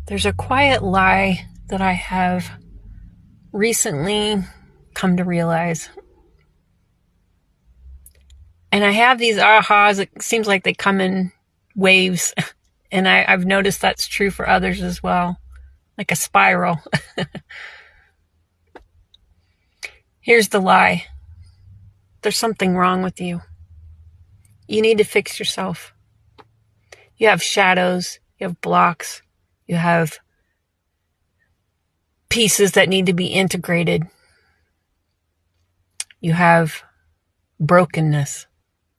There's a quiet lie that I have recently come to realize. And I have these ahas. It seems like they come in waves. And I've noticed that's true for others as well. Like a spiral. Here's the lie. There's something wrong with you. You need to fix yourself. You have shadows. You have blocks. You have pieces that need to be integrated. You have brokenness.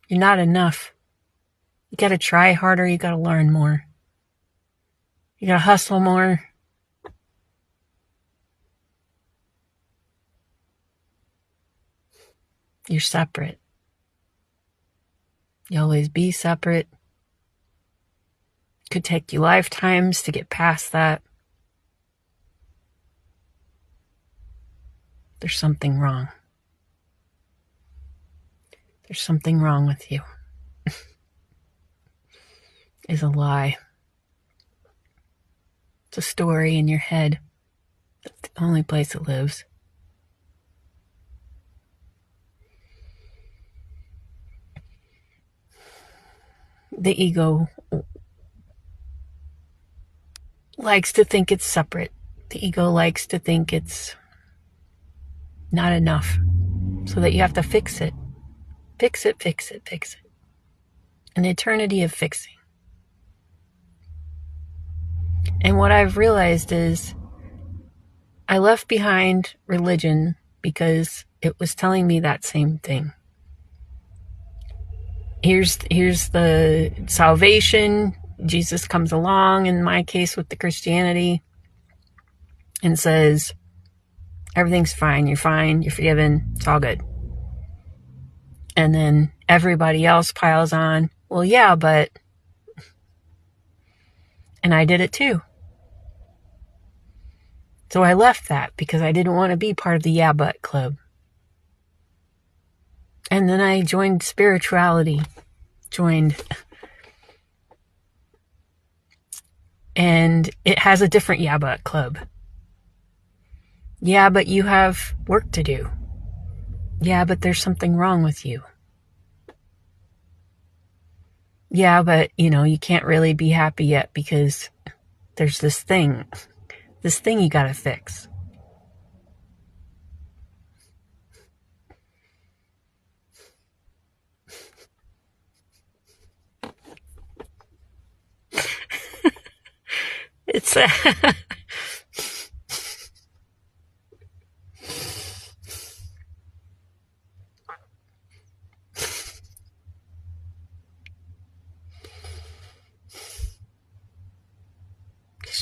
You're not enough. You got to try harder. You got to learn more. You got to hustle more. You're separate. You'll always be separate. Could take you lifetimes to get past that. There's something wrong. There's something wrong with you. Is a lie. It's a story in your head. That's the only place it lives. The ego likes to think it's separate. The ego likes to think it's not enough. So that you have to fix it. Fix it, fix it, fix it. An eternity of fixing. And what I've realized is I left behind religion because it was telling me that same thing. Here's the salvation. Jesus comes along, in my case with the Christianity, and says, everything's fine, you're forgiven, it's all good. And then everybody else piles on, well, yeah, but... And I did it too. So I left that because I didn't want to be part of the yeah, but club. And then I joined spirituality. And it has a different yeah, but club. Yeah, but you have work to do. Yeah, but there's something wrong with you. Yeah, but, you can't really be happy yet because there's this thing you gotta fix. It's there's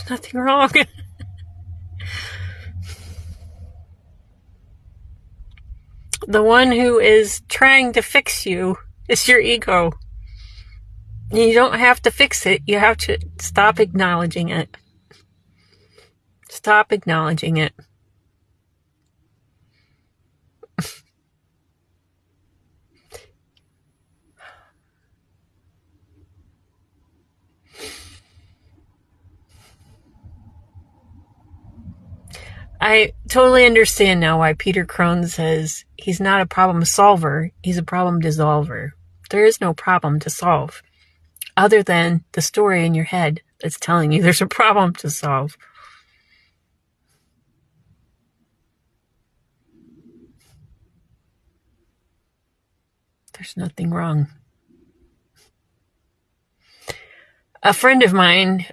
nothing wrong. The one who is trying to fix you is your ego. You don't have to fix it. You have to stop acknowledging it. Stop acknowledging it. I totally understand now why Peter Crone says he's not a problem solver, he's a problem dissolver. There is no problem to solve, other than the story in your head that's telling you there's a problem to solve. There's nothing wrong. A friend of mine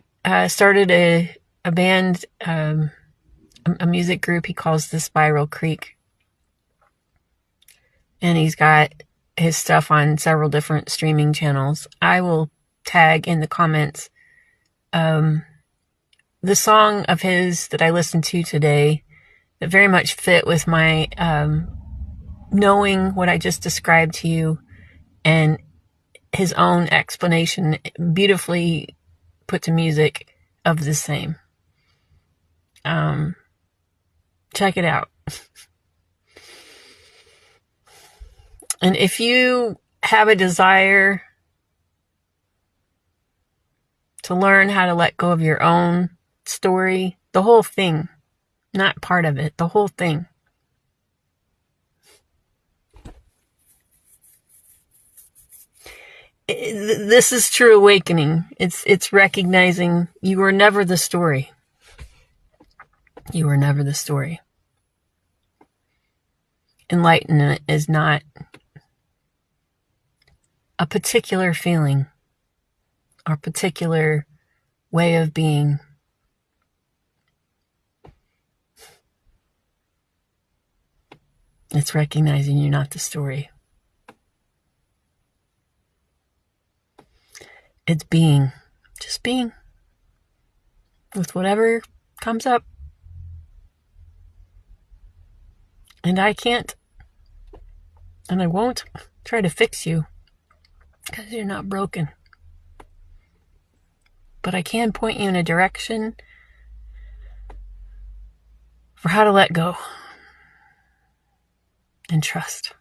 started a band, a music group he calls the Spiral Creek. And he's got his stuff on several different streaming channels. I will tag in the comments the song of his that I listened to today that very much fit with my knowing what I just described to you, and his own explanation, beautifully put to music, of the same. Check it out. And if you have a desire to learn how to let go of your own story, the whole thing, not part of it, the whole thing. This is true awakening. It's recognizing you were never the story. You were never the story. Enlightenment is not a particular feeling or particular way of being. It's recognizing you're not the story. It's being, just being, with whatever comes up. And I can't, and I won't try to fix you, because you're not broken. But I can point you in a direction for how to let go and trust.